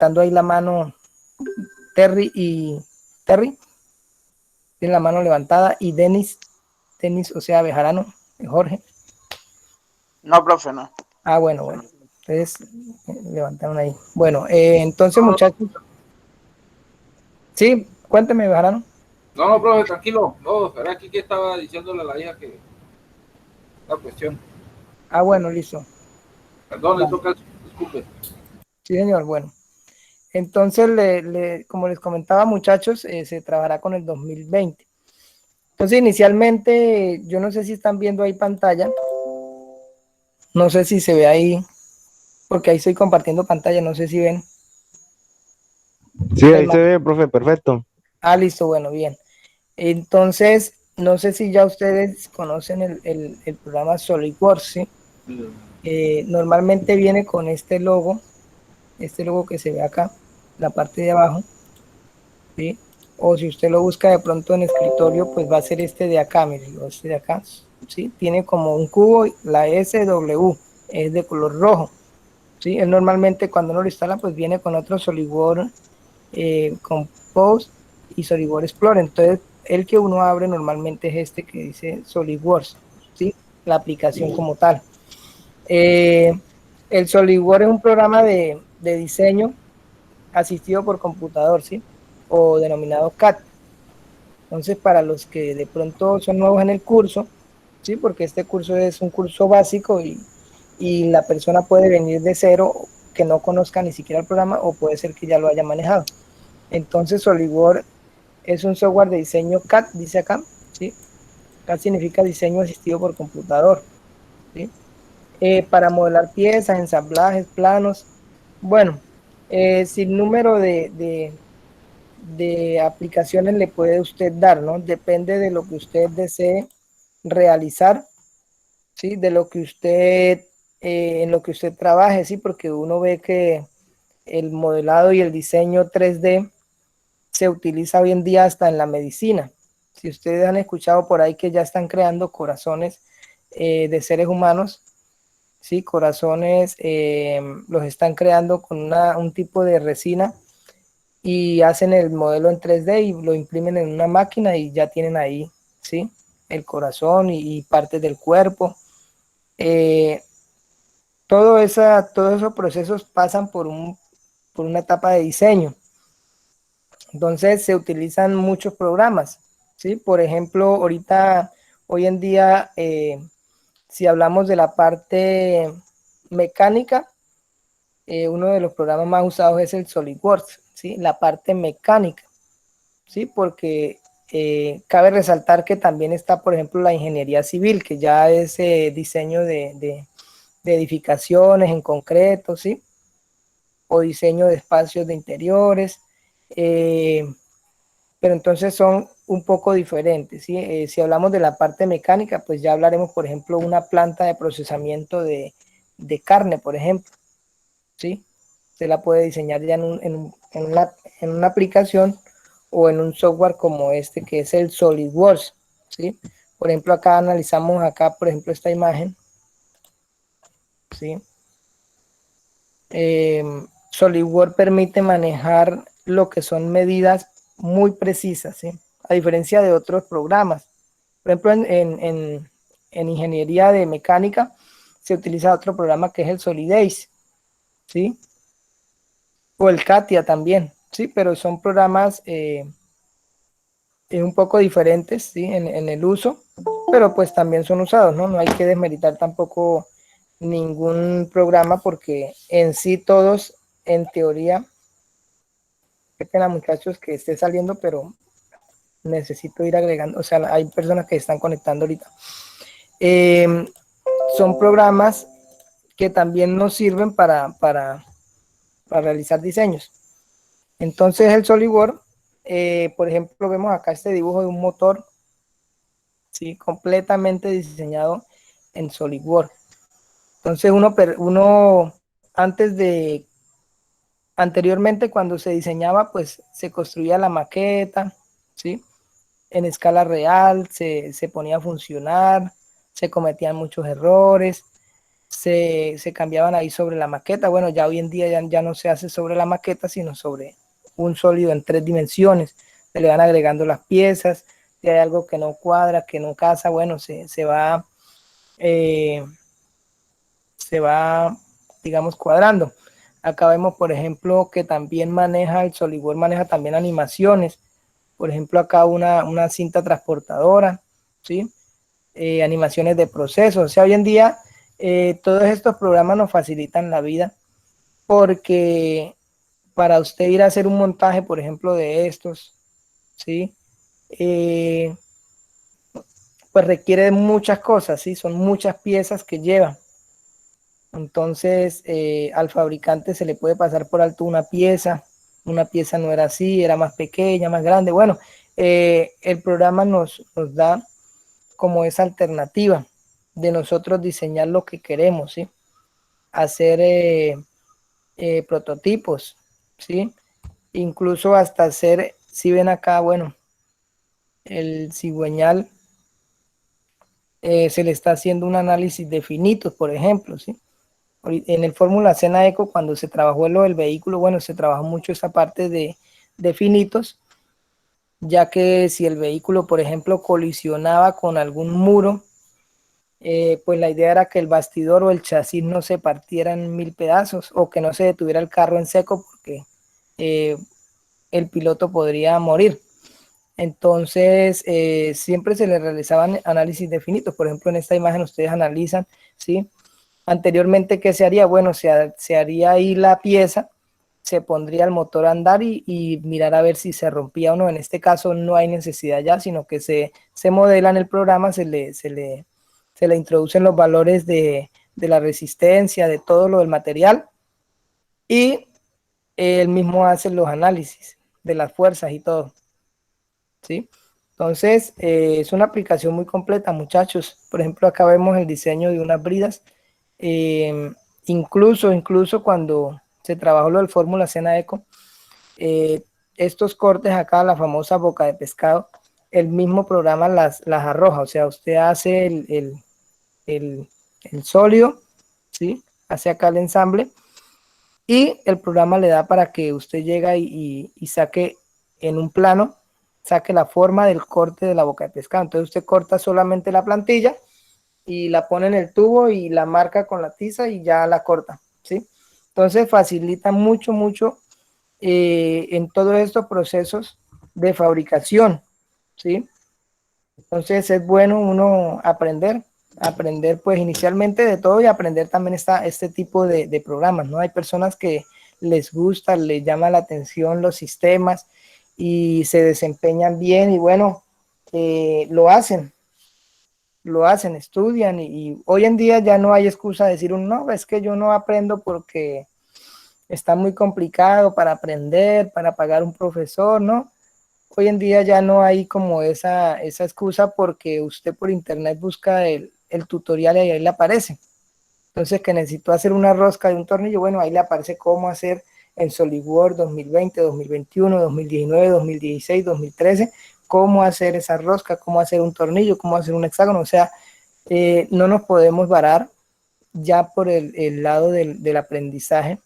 dando ahí la mano Terry, tiene la mano levantada, y Denis, o sea, Bejarano, Jorge. No, profe, no. Bueno. Entonces, levantaron ahí. Bueno, entonces, muchachos. Sí, cuénteme, Bejarano. No, profe, tranquilo. No, era aquí que estaba diciéndole a la hija que la cuestión. Bueno, listo. Perdón, le Vale. toca, disculpe. Sí, señor, bueno. Entonces, como les comentaba, muchachos, se trabajará con el 2020. Entonces, inicialmente, yo no sé si están viendo ahí pantalla. No sé si se ve ahí, porque ahí estoy compartiendo pantalla, no sé si ven. Sí, ahí se ve, profe, perfecto. Listo, bueno, bien. Entonces, no sé si ya ustedes conocen el programa SolidWorks, ¿sí? Normalmente viene con este logo que se ve acá, la parte de abajo, ¿sí? O si usted lo busca de pronto en escritorio, pues va a ser este de acá, miren, este de acá, ¿sí? Tiene como un cubo, la SW es de color rojo, ¿sí? Él normalmente cuando uno lo instala, pues viene con otro SolidWorks Compose y SolidWorks Explorer. Entonces, el que uno abre normalmente es este que dice SolidWorks, ¿sí? La aplicación como tal. El SolidWorks es un programa de diseño asistido por computador, ¿sí? O denominado CAD. Entonces, para los que de pronto son nuevos en el curso, ¿sí? Porque este curso es un curso básico y la persona puede venir de cero, que no conozca ni siquiera el programa, o puede ser que ya lo haya manejado. Entonces, SolidWorks es un software de diseño CAD, dice acá, ¿sí? CAD significa diseño asistido por computador, ¿sí? Para modelar piezas, ensamblajes, planos. Bueno, sin número de aplicaciones le puede usted dar, ¿no? Depende de lo que usted desee realizar, ¿sí? De lo que usted, en lo que usted trabaje, ¿sí? Porque uno ve que el modelado y el diseño 3D se utiliza hoy en día hasta en la medicina. Si ustedes han escuchado por ahí que ya están creando corazones de seres humanos, ¿sí? Corazones los están creando con un tipo de resina y hacen el modelo en 3D y lo imprimen en una máquina y ya tienen ahí, ¿sí? El corazón y partes del cuerpo. Eh, todos esos procesos pasan por una etapa de diseño. Entonces se utilizan muchos programas, ¿sí? Por ejemplo, hoy en día, si hablamos de la parte mecánica, uno de los programas más usados es el SolidWorks, ¿sí? La parte mecánica, ¿sí? Porque cabe resaltar que también está, por ejemplo, la ingeniería civil, que ya es diseño de edificaciones en concreto, ¿sí? O diseño de espacios de interiores. Pero entonces son un poco diferentes, ¿sí? Si hablamos de la parte mecánica, pues ya hablaremos, por ejemplo, una planta de procesamiento de carne, por ejemplo, ¿sí? Se la puede diseñar ya en una aplicación o en un software como este que es el SolidWorks, ¿sí? Por ejemplo, acá analizamos acá, por ejemplo, esta imagen, ¿sí? Eh, SolidWorks permite manejar lo que son medidas muy precisas, ¿sí? A diferencia de otros programas. Por ejemplo, en ingeniería de mecánica se utiliza otro programa que es el Solidace, ¿sí? O el CATIA también, ¿sí? Pero son programas un poco diferentes, ¿sí? En el uso, pero pues también son usados, ¿no? No hay que desmeritar tampoco ningún programa porque en sí todos, en teoría, qué pena muchachos que esté saliendo, pero necesito ir agregando, o sea, hay personas que están conectando ahorita. Eh, Son programas que también nos sirven para realizar diseños. Entonces el SolidWorks, por ejemplo, vemos acá este dibujo de un motor, ¿sí? Completamente diseñado en SolidWorks. Entonces uno antes de, anteriormente cuando se diseñaba, pues se construía la maqueta, ¿sí? En escala real, se ponía a funcionar, se cometían muchos errores, se cambiaban ahí sobre la maqueta. Bueno, ya hoy en día ya no se hace sobre la maqueta, sino sobre un sólido en 3 dimensiones. Se le van agregando las piezas, si hay algo que no cuadra, que no casa, bueno, eh, se va, digamos, cuadrando. Acá vemos, por ejemplo, que también maneja, el SolidWorks maneja también animaciones. Por ejemplo, acá una cinta transportadora, ¿sí? Animaciones de procesos. O sea, hoy en día todos estos programas nos facilitan la vida porque para usted ir a hacer un montaje, por ejemplo, de estos, ¿sí? Pues requiere muchas cosas, ¿sí? Son muchas piezas que llevan. Entonces, al fabricante se le puede pasar por alto una pieza no era así, era más pequeña, más grande. Bueno, el programa nos da como esa alternativa de nosotros diseñar lo que queremos, ¿sí? Hacer prototipos, ¿sí? Incluso hasta hacer, si ven acá, bueno, el cigüeñal se le está haciendo un análisis de finitos, por ejemplo, ¿sí? En el Fórmula Cena Eco, cuando se trabajó lo del vehículo, bueno, se trabajó mucho esa parte de finitos, ya que si el vehículo, por ejemplo, colisionaba con algún muro, pues la idea era que el bastidor o el chasis no se partiera en 1000 pedazos o que no se detuviera el carro en seco porque eh, el piloto podría morir. Entonces, siempre se le realizaban análisis de finitos. Por ejemplo, en esta imagen ustedes analizan, ¿sí? Anteriormente, ¿qué se haría? Bueno, se haría ahí la pieza, se pondría el motor a andar y mirar a ver si se rompía o no. En este caso no hay necesidad ya, sino que se modela en el programa, se le introducen los valores de la resistencia, de todo lo del material, y él mismo hace los análisis de las fuerzas y todo, ¿sí? Entonces, es una aplicación muy completa, muchachos. Por ejemplo, acá vemos el diseño de unas bridas. Eh, incluso cuando se trabajó lo del Fórmula Cena Eco, eh, estos cortes acá, la famosa boca de pescado, el mismo programa las arroja. O sea, usted hace el, el sólido, ¿sí? Hace acá el ensamble y el programa le da para que usted llegue y saque en un plano, saque la forma del corte de la boca de pescado. Entonces usted corta solamente la plantilla y la pone en el tubo y la marca con la tiza y ya la corta, ¿sí? Entonces facilita mucho en todos estos procesos de fabricación, ¿sí? Entonces es bueno uno aprender pues inicialmente de todo y aprender también este tipo de programas, ¿no? Hay personas que les gusta, les llama la atención los sistemas y se desempeñan bien y bueno, lo hacen, estudian y hoy en día ya no hay excusa de decir, no, es que yo no aprendo porque está muy complicado para aprender, para pagar un profesor, ¿no? Hoy en día ya no hay como esa excusa porque usted por internet busca el tutorial y ahí le aparece. Entonces que necesito hacer una rosca de un tornillo, bueno, ahí le aparece cómo hacer en SolidWorks 2020, 2021, 2019, 2016, 2013, cómo hacer esa rosca, cómo hacer un tornillo, cómo hacer un hexágono. O sea, no nos podemos varar ya por el lado del aprendizaje,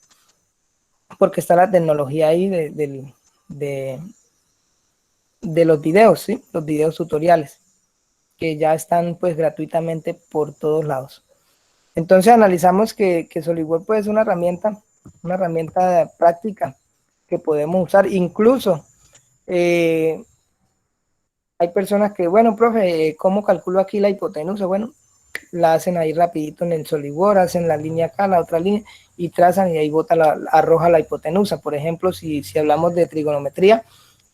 porque está la tecnología ahí de los videos, ¿sí? Los videos tutoriales, que ya están pues gratuitamente por todos lados. Entonces analizamos que SolidWorks pues, es una herramienta práctica que podemos usar. Incluso hay personas que, bueno, profe, ¿cómo calculo aquí la hipotenusa? Bueno, la hacen ahí rapidito en el SolidWorks, hacen la línea acá, la otra línea, y trazan y ahí arroja la hipotenusa. Por ejemplo, si hablamos de trigonometría,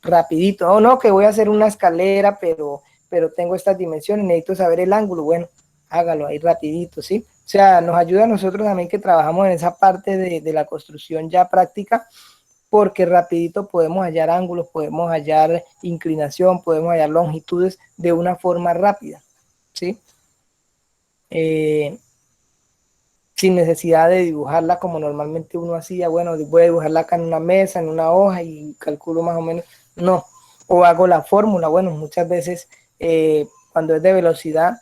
rapidito, oh no, que voy a hacer una escalera, pero tengo estas dimensiones, necesito saber el ángulo, bueno, hágalo ahí rapidito, ¿sí? O sea, nos ayuda a nosotros también que trabajamos en esa parte de la construcción ya práctica, porque rapidito podemos hallar ángulos, podemos hallar inclinación, podemos hallar longitudes de una forma rápida, ¿sí? Sin necesidad de dibujarla como normalmente uno hacía, bueno, voy a dibujarla acá en una mesa, en una hoja y calculo más o menos, no, o hago la fórmula, bueno, muchas veces cuando es de velocidad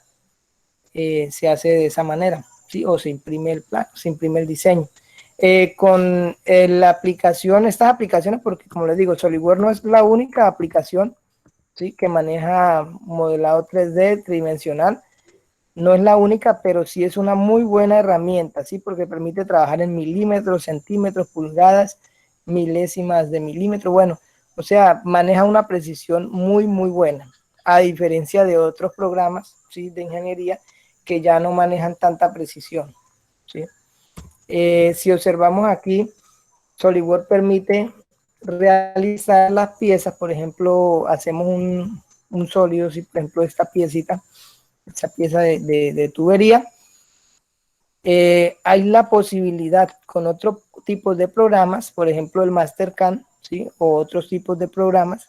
se hace de esa manera. ¿sí? O se imprime el plano, se imprime el diseño. Con la aplicación, estas aplicaciones, porque como les digo, SolidWorks no es la única aplicación, ¿sí? Que maneja modelado 3D tridimensional. No es la única, pero sí es una muy buena herramienta, ¿sí? Porque permite trabajar en milímetros, centímetros, pulgadas, milésimas de milímetro. Bueno, o sea, maneja una precisión muy, muy buena, a diferencia de otros programas, ¿sí? De ingeniería que ya no manejan tanta precisión, ¿sí? Si observamos aquí, SolidWorks permite realizar las piezas. Por ejemplo, hacemos un sólido, si por ejemplo esta piecita, esa pieza de tubería, hay la posibilidad con otro tipo de programas, por ejemplo el Mastercam, ¿sí? O otros tipos de programas,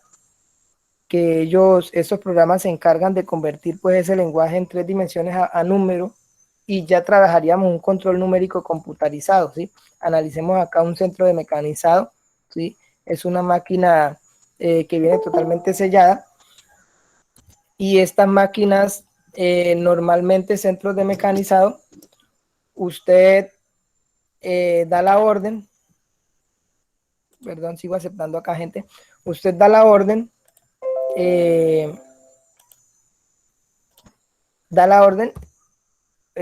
que esos programas se encargan de convertir pues ese lenguaje en 3 dimensiones a número, y ya trabajaríamos un control numérico computarizado, ¿sí? Analicemos acá un centro de mecanizado, ¿sí? Es una máquina que viene totalmente sellada, y estas máquinas normalmente centros de mecanizado, usted da la orden, perdón, sigo aceptando acá gente, usted da la orden, eh, da la orden,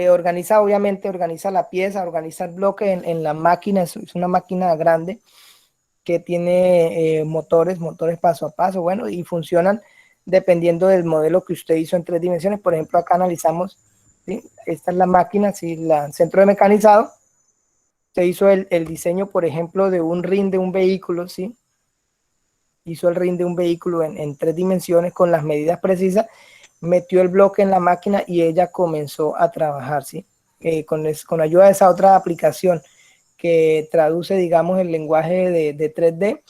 organiza, obviamente, organiza la pieza, organiza el bloque en la máquina. Es una máquina grande que tiene motores paso a paso, bueno, y funcionan dependiendo del modelo que usted hizo en 3 dimensiones. Por ejemplo, acá analizamos, ¿sí? Esta es la máquina, ¿sí? El centro de mecanizado. Se hizo el diseño, por ejemplo, de un rin de un vehículo, ¿sí? Hizo el rin de un vehículo en 3 dimensiones con las medidas precisas, metió el bloque en la máquina y ella comenzó a trabajar, ¿sí? Con ayuda de esa otra aplicación que traduce, digamos, el lenguaje de 3D,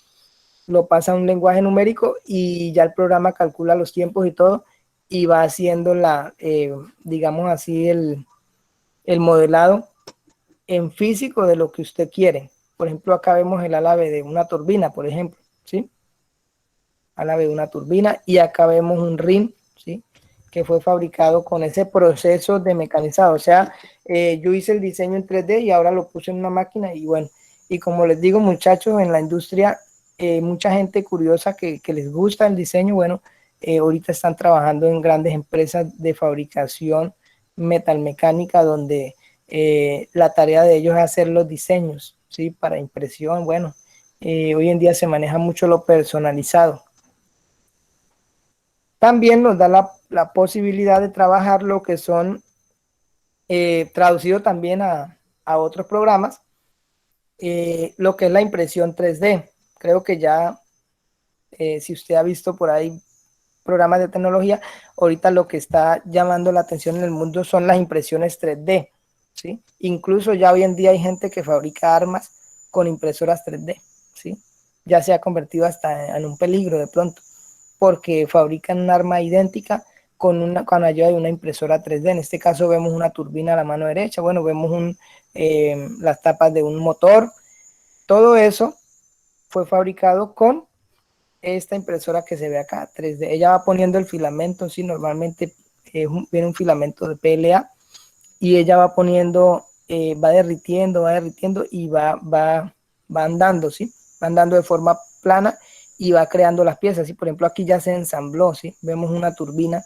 lo pasa a un lenguaje numérico y ya el programa calcula los tiempos y todo, y va haciendo digamos así, el modelado en físico de lo que usted quiere. Por ejemplo, acá vemos el álabe de una turbina, por ejemplo, ¿sí? Álabe de una turbina, y acá vemos un rin, ¿sí? Que fue fabricado con ese proceso de mecanizado. O sea, yo hice el diseño en 3D y ahora lo puse en una máquina, y bueno, y como les digo, muchachos, en la industria, mucha gente curiosa que les gusta el diseño, bueno, ahorita están trabajando en grandes empresas de fabricación metalmecánica, donde la tarea de ellos es hacer los diseños, ¿sí? Para impresión. Bueno, hoy en día se maneja mucho lo personalizado. También nos da la posibilidad de trabajar lo que son, traducido también a otros programas, lo que es la impresión 3D. Creo que ya, si usted ha visto por ahí programas de tecnología, ahorita lo que está llamando la atención en el mundo son las impresiones 3D, ¿sí? Incluso ya hoy en día hay gente que fabrica armas con impresoras 3D, ¿sí? Ya se ha convertido hasta en un peligro de pronto, porque fabrican un arma idéntica con ayuda de una impresora 3D. En este caso vemos una turbina a la mano derecha, bueno, vemos las tapas de un motor. Todo eso fue fabricado con esta impresora que se ve acá, 3D. Ella va poniendo el filamento, sí, normalmente viene un filamento de PLA, y ella va poniendo, va derritiendo, y va andando, ¿sí? Va andando de forma plana y va creando las piezas, ¿sí? Por ejemplo, aquí ya se ensambló, ¿sí? Vemos una turbina,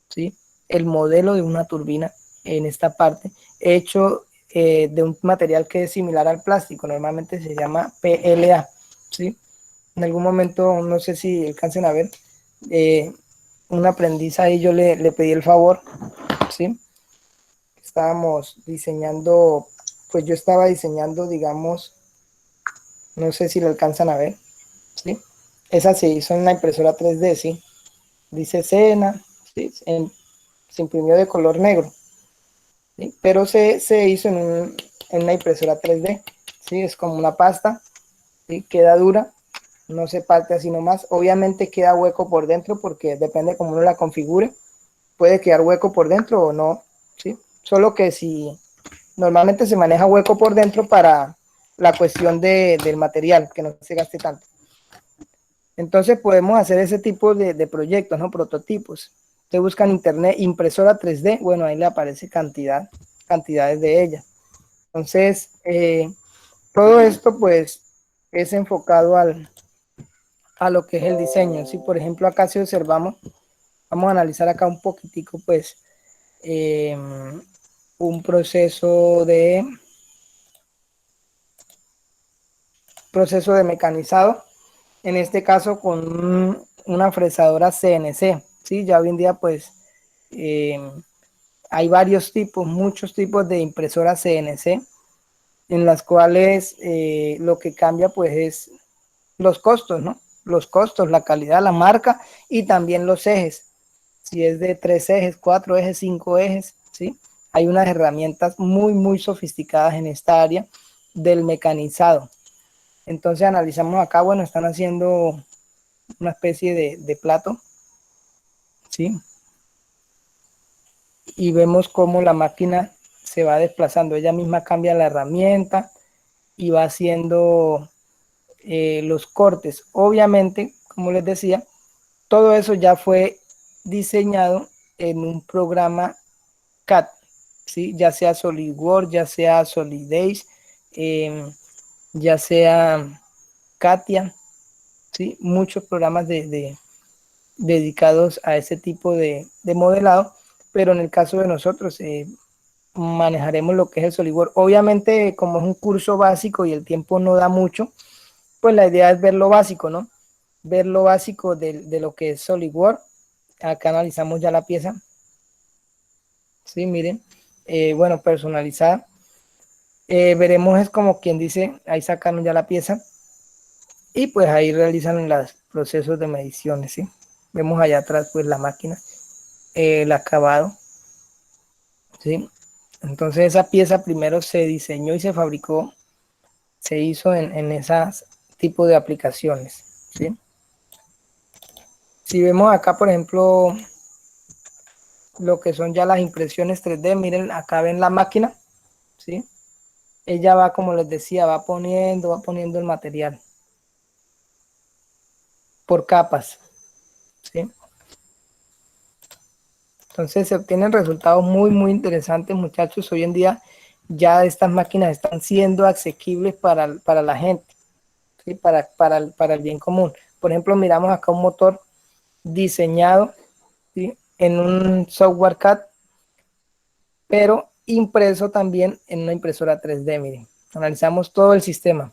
¿sí? El modelo de una turbina en esta parte, hecho de un material que es similar al plástico, normalmente se llama PLA, ¿sí? En algún momento, no sé si alcancen a ver, eh, un aprendiz ahí, yo le pedí el favor, ¿sí? Estábamos diseñando, pues yo estaba diseñando, digamos, no sé si lo alcanzan a ver, ¿sí? Esa se hizo en una impresora 3D, ¿sí? Dice Sena, ¿sí? Se imprimió de color negro, ¿sí? Pero se hizo en una impresora 3D, ¿sí? Es como una pasta, ¿sí? Queda dura, no se parte así nomás. Obviamente queda hueco por dentro porque depende de cómo uno la configure. Puede quedar hueco por dentro o no, ¿sí? Solo que si normalmente se maneja hueco por dentro para la cuestión del material, que no se gaste tanto. Entonces podemos hacer ese tipo de proyectos, ¿no? Prototipos. Usted busca en internet impresora 3D, bueno, ahí le aparece cantidad. cantidades de ellas. Entonces, todo esto pues es enfocado a lo que es el diseño. Si por ejemplo acá si observamos, vamos a analizar acá un poquitico pues eh, un proceso de mecanizado, en este caso con una fresadora CNC, ¿sí? Ya hoy en día pues eh, hay varios tipos, muchos tipos de impresoras CNC en las cuales lo que cambia pues es los costos, ¿no? Los costos, la calidad, la marca y también los ejes. Si es de 3 ejes, 4 ejes, 5 ejes, ¿sí? Hay unas herramientas muy sofisticadas en esta área del mecanizado. Entonces analizamos acá, bueno, están haciendo una especie de plato, ¿sí? Y vemos cómo la máquina se va desplazando. Ella misma cambia la herramienta y va haciendo los cortes. Obviamente, como les decía, todo eso ya fue diseñado en un programa CAD, ¿sí? Ya sea SolidWorks, ya sea Solidage, ya sea Katia, ¿sí? Muchos programas dedicados a ese tipo de modelado, pero en el caso de nosotros manejaremos lo que es el SolidWorks. Obviamente, como es un curso básico y el tiempo no da mucho, pues la idea es ver lo básico, ¿no? Ver lo básico de lo que es SolidWorks. Acá analizamos ya la pieza. Sí, miren. Bueno, personalizada. Veremos es como quien dice, ahí sacaron ya la pieza y pues ahí realizan los procesos de mediciones, ¿sí? Vemos allá atrás pues la máquina, el acabado, ¿sí? Entonces esa pieza primero se diseñó y se fabricó, se hizo en esas tipo de aplicaciones, ¿sí? Si vemos acá, por ejemplo, lo que son ya las impresiones 3D, miren, acá ven la máquina, ¿sí? Ella va, como les decía, va poniendo el material por capas, ¿sí? Entonces se obtienen resultados muy interesantes, muchachos. Hoy en día ya estas máquinas están siendo asequibles para la gente, ¿sí? Para el bien común. Por ejemplo, miramos acá un motor diseñado, ¿sí? En un software CAD, pero impreso también en una impresora 3D. Miren, analizamos todo el sistema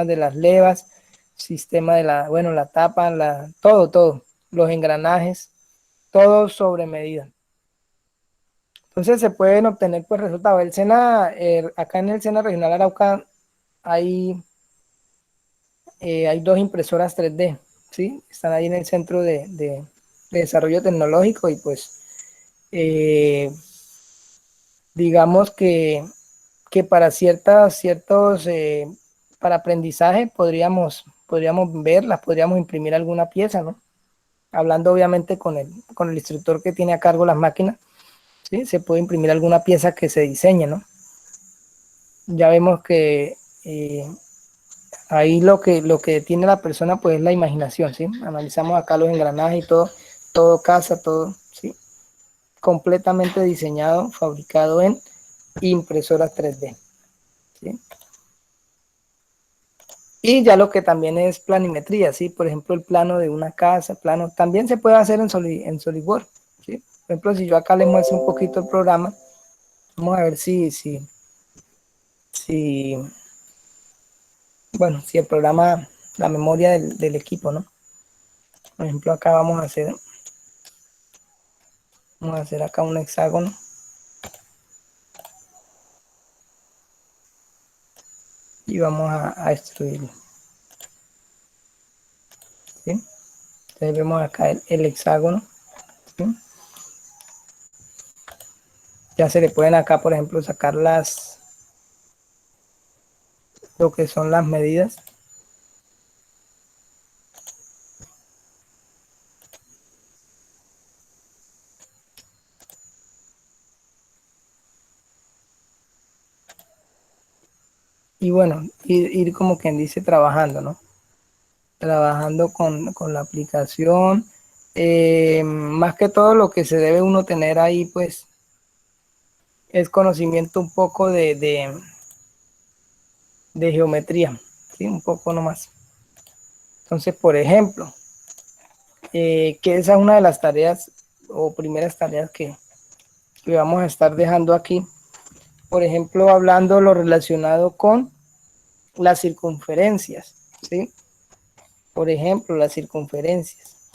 de las levas, sistema de la tapa, todo, los engranajes, todo sobre medida. Entonces se pueden obtener pues resultados. El SENA, acá en el SENA Regional Arauca hay dos impresoras 3D, ¿sí? Están ahí en el Centro de Desarrollo Tecnológico y pues eh, digamos que para para aprendizaje podríamos verlas, podríamos imprimir alguna pieza, ¿no? Hablando obviamente con el instructor que tiene a cargo las máquinas, ¿sí? Se puede imprimir alguna pieza que se diseñe, ¿no? Ya vemos que ahí lo que tiene la persona pues es la imaginación, ¿sí? Analizamos acá los engranajes y todo casa, todo, ¿sí? Completamente diseñado, fabricado en impresoras 3D, ¿sí? Y ya lo que también es planimetría, ¿sí? Por ejemplo, el plano de una casa, plano, también se puede hacer en SolidWorks, ¿sí? Por ejemplo, si yo acá les muestro un poquito el programa, vamos a ver si bueno, si el programa, la memoria del equipo, ¿no? Por ejemplo, acá vamos a hacer acá un hexágono y vamos a extruirlo, ¿sí? Entonces vemos acá el hexágono, ¿sí? Ya se le pueden acá, por ejemplo, sacar lo que son las medidas. Y bueno, ir como quien dice trabajando, ¿no? Trabajando con la aplicación. Más que todo lo que se debe uno tener ahí, pues, es conocimiento un poco de geometría, ¿sí? Un poco nomás. Entonces, por ejemplo, que esa es una de las tareas o primeras tareas que vamos a estar dejando aquí. Por ejemplo, hablando lo relacionado con las circunferencias, ¿sí? Por ejemplo, las circunferencias.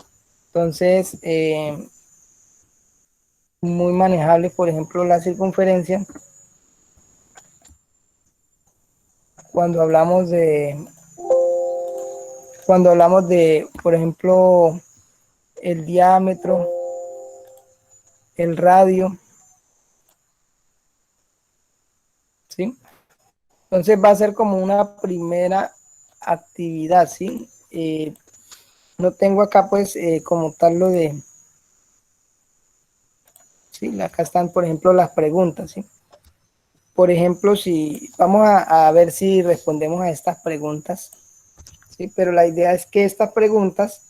Entonces, muy manejable, por ejemplo, la circunferencia. Cuando hablamos de, por ejemplo, el diámetro, el radio, ¿sí? Entonces va a ser como una primera actividad, ¿sí? No tengo acá pues como tal lo de, ¿sí? Acá están, por ejemplo, las preguntas, ¿sí? Por ejemplo, si vamos a ver si respondemos a estas preguntas, ¿sí? Pero la idea es que estas preguntas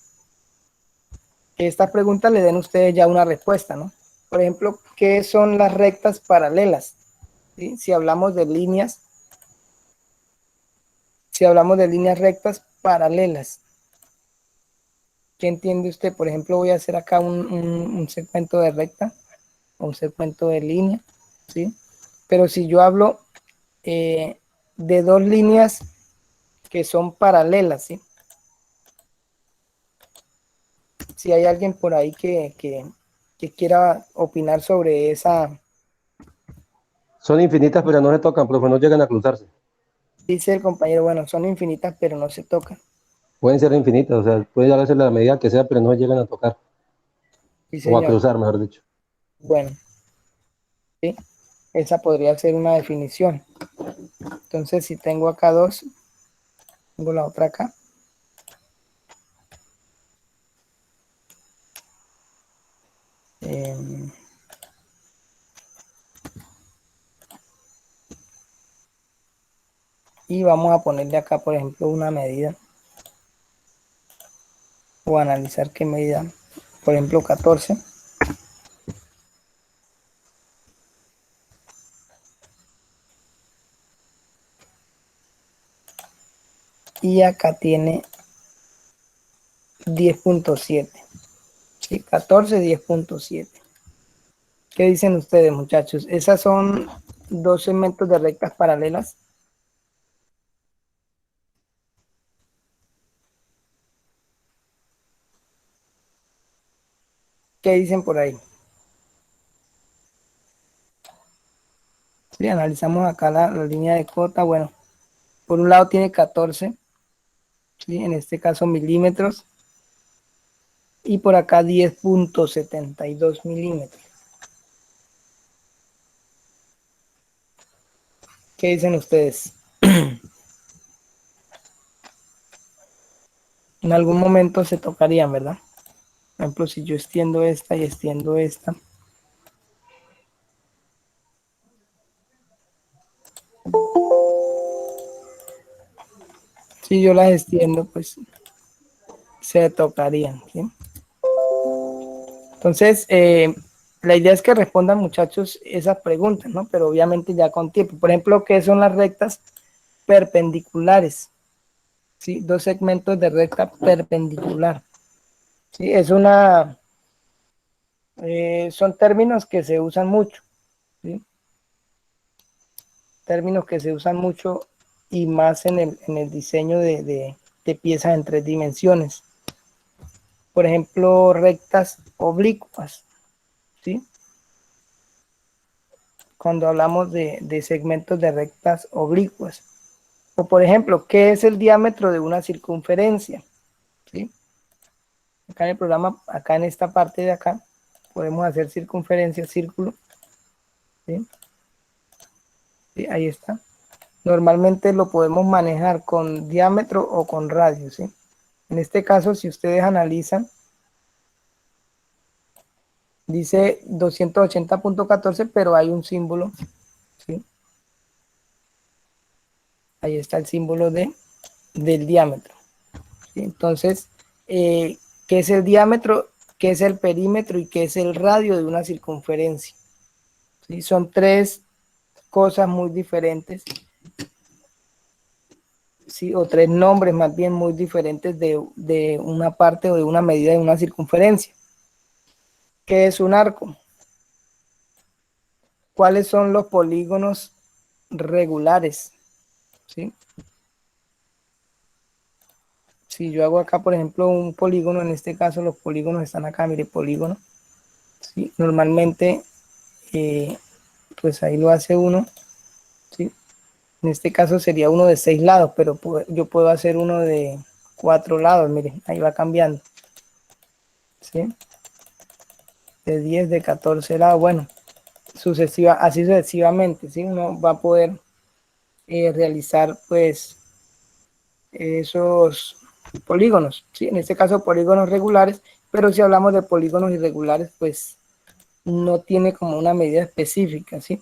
le den ustedes ya una respuesta, ¿no? Por ejemplo, ¿qué son las rectas paralelas? ¿Sí? Si hablamos de líneas rectas paralelas, ¿qué entiende usted? Por ejemplo, voy a hacer acá un segmento de recta, un segmento de línea, ¿sí? Pero si yo hablo de dos líneas que son paralelas, ¿sí? Si hay alguien por ahí que quiera opinar sobre esa, Son infinitas, pero no se tocan, profe, no llegan a cruzarse. dice el compañero, bueno, son infinitas, pero no se tocan. Pueden ser infinitas, o sea, puede darse la medida que sea, pero no llegan a tocar, Sí, o a señor. cruzar, mejor dicho. Bueno, ¿sí? Esa podría ser una definición. Entonces, si tengo acá dos, tengo la otra acá. Y vamos a ponerle acá, por ejemplo, una medida. O analizar qué medida. Por ejemplo, 14. Y acá tiene 10.7. ¿Sí? 14, 10.7. ¿Qué dicen ustedes, muchachos? Esas son dos segmentos de rectas paralelas. ¿Qué dicen por ahí? Sí, analizamos acá la línea de cota. Bueno, por un lado tiene 14, ¿sí? En este caso milímetros. Y por acá 10.72 milímetros. ¿Qué dicen ustedes? En algún momento se tocarían, ¿verdad? Por ejemplo, si yo extiendo esta y extiendo esta. Si yo las extiendo, pues se tocarían, ¿sí? Entonces, la idea es que respondan, muchachos, esas preguntas, ¿no? Pero obviamente ya con tiempo. Por ejemplo, ¿qué son las rectas perpendiculares? ¿Sí? Dos segmentos de recta perpendicular. ¿Sí? Son términos que se usan mucho, ¿sí? Términos que se usan mucho y más en el diseño de piezas en 3 dimensiones. Por ejemplo, rectas oblicuas, ¿sí? Cuando hablamos de segmentos de rectas oblicuas. O por ejemplo, ¿qué es el diámetro de una circunferencia? ¿Sí? Acá en el programa, acá en esta parte de acá, podemos hacer circunferencia, círculo. ¿Sí? ¿Sí? Ahí está. Normalmente lo podemos manejar con diámetro o con radio, ¿sí? En este caso, si ustedes analizan, dice 280.14, pero hay un símbolo, ¿sí? Ahí está el símbolo del diámetro, ¿sí? Entonces, ¿qué es el diámetro? ¿Qué es el perímetro? ¿Y qué es el radio de una circunferencia? ¿sí? Son tres cosas muy diferentes, ¿sí? O tres nombres más bien muy diferentes de una parte o de una medida de una circunferencia. ¿Qué es un arco? ¿Cuáles son los polígonos regulares? ¿Sí? Si yo hago acá, por ejemplo, un polígono, en este caso los polígonos están acá, mire, polígono, ¿sí? Normalmente, pues ahí lo hace uno, ¿sí? En este caso sería uno de 6 lados, pero yo puedo hacer uno de 4 lados, mire, ahí va cambiando, ¿sí? De 10, de 14 lados, bueno, así sucesivamente, ¿sí? Uno va a poder realizar, pues, esos polígonos, ¿sí? En este caso polígonos regulares, pero si hablamos de polígonos irregulares, pues no tiene como una medida específica, ¿sí?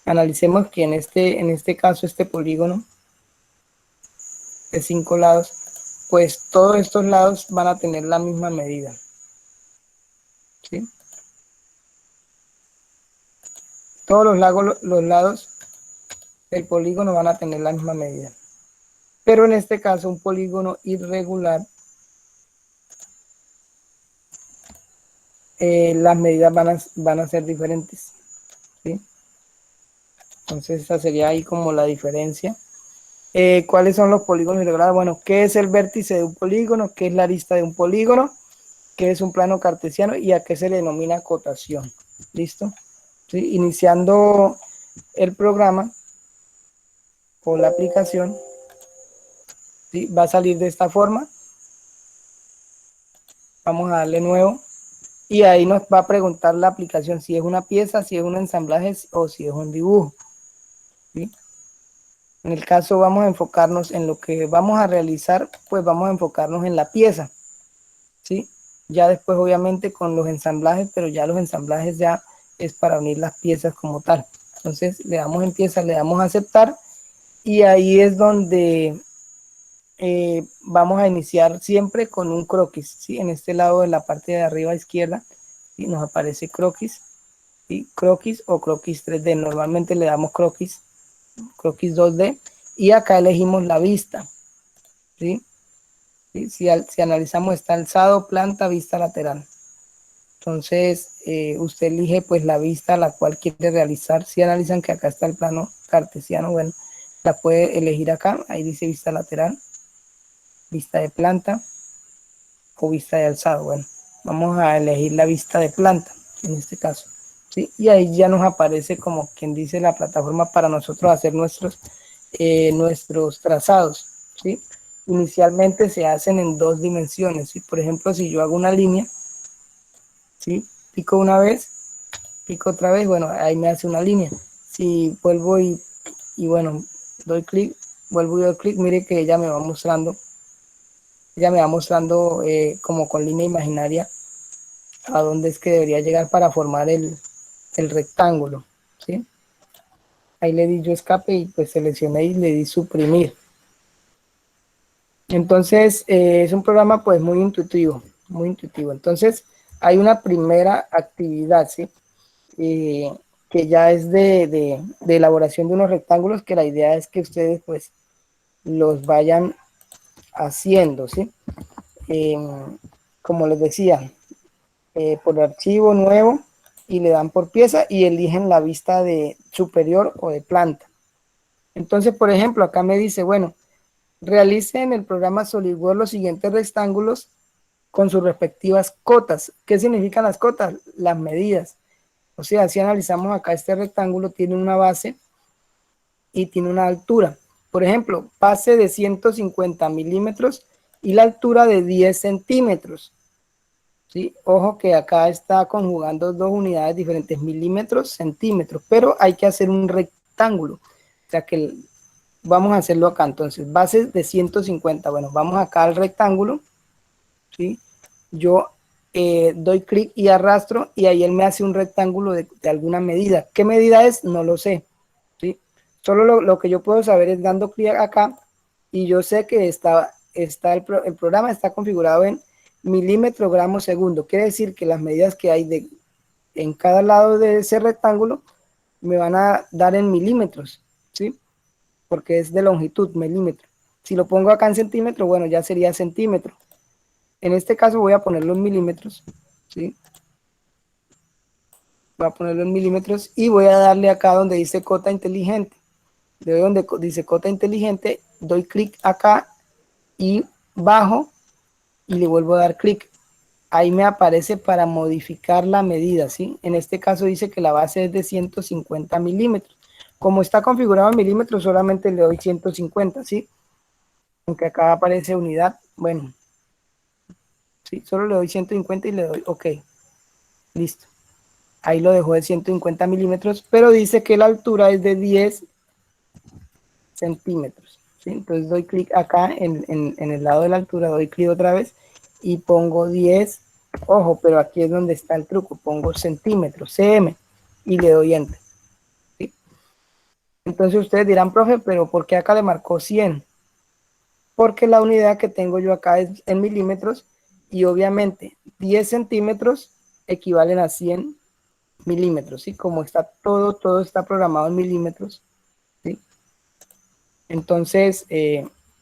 Analicemos que en este caso este polígono de 5 lados, pues todos estos lados van a tener la misma medida, ¿sí? Todos los lados del polígono van a tener la misma medida. Pero en este caso un polígono irregular, las medidas van a ser diferentes, ¿sí? Entonces esa sería ahí como la diferencia. ¿Cuáles son los polígonos irregulares? Bueno, ¿qué es el vértice de un polígono? ¿Qué es la arista de un polígono? ¿Qué es un plano cartesiano? ¿Y a qué se le denomina acotación? ¿Listo? ¿Sí? Iniciando el programa o la aplicación, ¿sí? Va a salir de esta forma. Vamos a darle nuevo. Y ahí nos va a preguntar la aplicación si es una pieza, si es un ensamblaje o si es un dibujo, ¿sí? En el caso vamos a enfocarnos en lo que vamos a realizar, pues vamos a enfocarnos en la pieza, ¿sí? Ya después obviamente con los ensamblajes, pero ya los ensamblajes ya es para unir las piezas como tal. Entonces le damos en pieza, le damos a aceptar y ahí es donde vamos a iniciar siempre con un croquis, ¿sí? En este lado de la parte de arriba izquierda, ¿sí? Nos aparece croquis, ¿sí? Croquis o croquis 3D. Normalmente le damos croquis 2D y acá elegimos la vista, ¿sí? ¿Sí? Si analizamos está alzado, planta, vista lateral. Entonces usted elige pues la vista a la cual quiere realizar. Si analizan que acá está el plano cartesiano, bueno, la puede elegir acá, ahí dice vista lateral, vista de planta o vista de alzado. Bueno, vamos a elegir la vista de planta en este caso, ¿sí? Y ahí ya nos aparece como quien dice la plataforma para nosotros hacer nuestros trazados, ¿sí? Inicialmente se hacen en 2 dimensiones, ¿sí? Por ejemplo, si yo hago una línea, ¿sí? Pico una vez, pico otra vez, bueno, ahí me hace una línea. Si vuelvo y bueno, doy clic, vuelvo y doy clic, mire que ella me va mostrando como con línea imaginaria a dónde es que debería llegar para formar el rectángulo, ¿sí? Ahí le di yo escape y pues seleccioné y le di suprimir. Entonces es un programa pues muy intuitivo, muy intuitivo. Entonces hay una primera actividad, ¿sí? Que ya es de elaboración de unos rectángulos, que la idea es que ustedes pues los vayan haciendo, ¿sí? Como les decía, por archivo nuevo y le dan por pieza y eligen la vista de superior o de planta. Entonces, por ejemplo, acá me dice, bueno, realice en el programa SolidWorks los siguientes rectángulos con sus respectivas cotas. ¿Qué significan las cotas? Las medidas. O sea, si analizamos acá, este rectángulo tiene una base y tiene una altura. Por ejemplo, base de 150 milímetros y la altura de 10 centímetros. ¿Sí? Ojo que acá está conjugando 2 unidades diferentes, milímetros, centímetros, pero hay que hacer un rectángulo. O sea que vamos a hacerlo acá. Entonces, base de 150. Bueno, vamos acá al rectángulo, ¿sí? Yo doy clic y arrastro y ahí él me hace un rectángulo de alguna medida. ¿Qué medida es? No lo sé, ¿sí? Solo lo que yo puedo saber es dando clic acá y yo sé que el programa está configurado en milímetro gramo segundo. Quiere decir que las medidas que hay en cada lado de ese rectángulo me van a dar en milímetros, ¿sí? Porque es de longitud, milímetro. Si lo pongo acá en centímetros, bueno, ya sería centímetro. En este caso voy a ponerlo en milímetros, ¿sí? Voy a ponerlo en milímetros y voy a darle acá donde dice cota inteligente. De donde dice cota inteligente, doy clic acá y bajo y le vuelvo a dar clic. Ahí me aparece para modificar la medida, ¿sí? En este caso dice que la base es de 150 milímetros. Como está configurado en milímetros, solamente le doy 150, ¿sí? Aunque acá aparece unidad, bueno, sí, solo le doy 150 y le doy OK. Listo. Ahí lo dejo de 150 milímetros, pero dice que la altura es de 10 centímetros, ¿sí? Entonces doy clic acá en el lado de la altura, doy clic otra vez y pongo 10. Ojo, pero aquí es donde está el truco. Pongo centímetros, cm, y le doy enter, ¿sí? Entonces ustedes dirán, profe, pero ¿por qué acá le marcó 100? Porque la unidad que tengo yo acá es en milímetros y obviamente 10 centímetros equivalen a 100 milímetros, ¿sí? Como está todo está programado en milímetros, ¿sí? Entonces,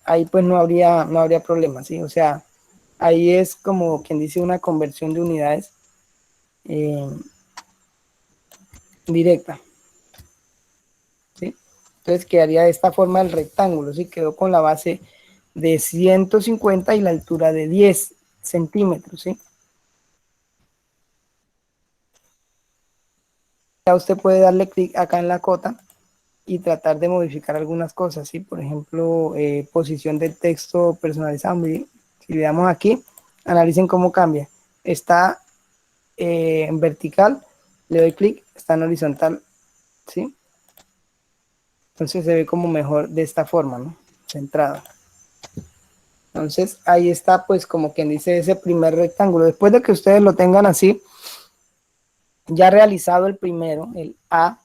ahí pues no habría problema, ¿sí? O sea, ahí es como quien dice una conversión de unidades directa, ¿sí? Entonces quedaría de esta forma el rectángulo, ¿sí? Quedó con la base de 150 y la altura de 10 centímetros, ¿sí? Ya usted puede darle clic acá en la cota y tratar de modificar algunas cosas, ¿sí? Por ejemplo, posición del texto personalizado. Miren, si le damos aquí, analicen cómo cambia. Está en vertical, le doy clic, está en horizontal, ¿sí? Entonces se ve como mejor de esta forma, ¿no? Centrado. Entonces ahí está pues como quien dice ese primer rectángulo. Después de que ustedes lo tengan así, ya realizado el primero, el A,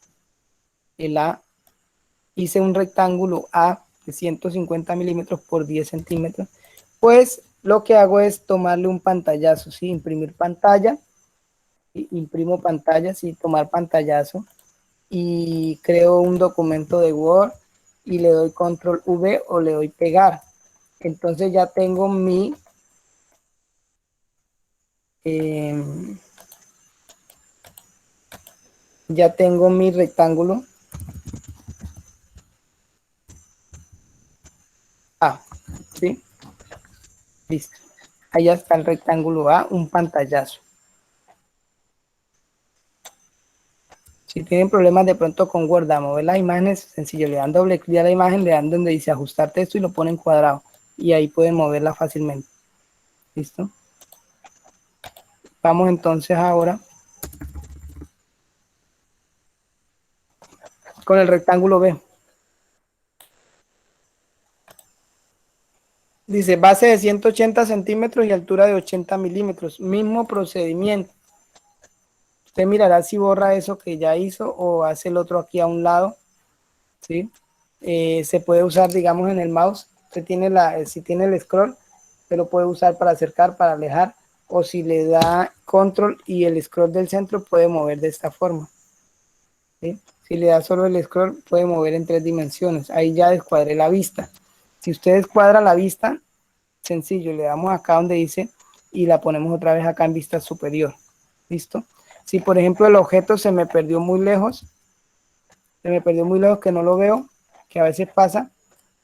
hice un rectángulo A de 150 milímetros por 10 centímetros, pues lo que hago es tomarle un pantallazo, ¿sí? Imprimir pantalla, imprimo pantalla, sí, tomar pantallazo y creo un documento de Word y le doy control V o le doy pegar. Entonces ya tengo eh, mi rectángulo A, ¿sí? Listo. Allá está el rectángulo A, un pantallazo. Si tienen problemas de pronto con Word a mover las imágenes, sencillo, le dan doble clic a la imagen, le dan donde dice ajustar texto y lo ponen cuadrado. Y ahí pueden moverla fácilmente. ¿Listo? Vamos entonces ahora con el rectángulo B. Dice base de 180 centímetros y altura de 80 milímetros. Mismo procedimiento. Usted mirará si borra eso que ya hizo o hace el otro aquí a un lado, ¿sí? Se puede usar, digamos, en el mouse. Usted tiene si tiene el scroll, se lo puede usar para acercar, para alejar, o si le da control y el scroll del centro puede mover de esta forma, ¿sí? Si le da solo el scroll, puede mover en 3 dimensiones. Ahí ya descuadré la vista. Si usted descuadra la vista, sencillo, le damos acá donde dice y la ponemos otra vez acá en vista superior. ¿Listo? Si por ejemplo el objeto se me perdió muy lejos, que no lo veo, que a veces pasa,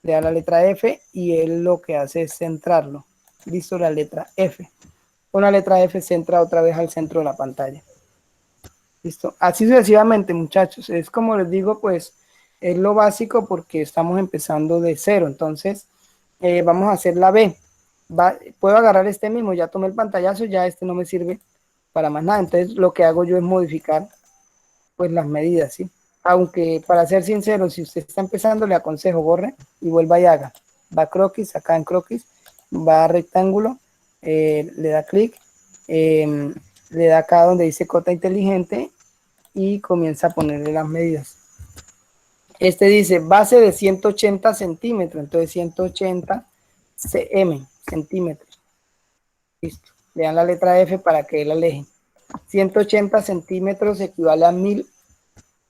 le da la letra F y él lo que hace es centrarlo. Listo, la letra F. Con la letra F centra otra vez al centro de la pantalla. Listo. Así sucesivamente, muchachos. Es como les digo, pues es lo básico porque estamos empezando de cero. Entonces, vamos a hacer la B. Puedo agarrar este mismo, ya tomé el pantallazo, ya este no me sirve para más nada. Entonces, lo que hago yo es modificar pues las medidas, ¿sí? Aunque para ser sincero, si usted está empezando, le aconsejo borre y vuelva y haga. Va a croquis, acá en croquis, va a rectángulo, le da clic, le da acá donde dice cota inteligente y comienza a ponerle las medidas. Este dice base de 180 centímetros, entonces 180 cm, centímetros. Listo. Le dan la letra F para que él aleje. 180 centímetros equivale a 1000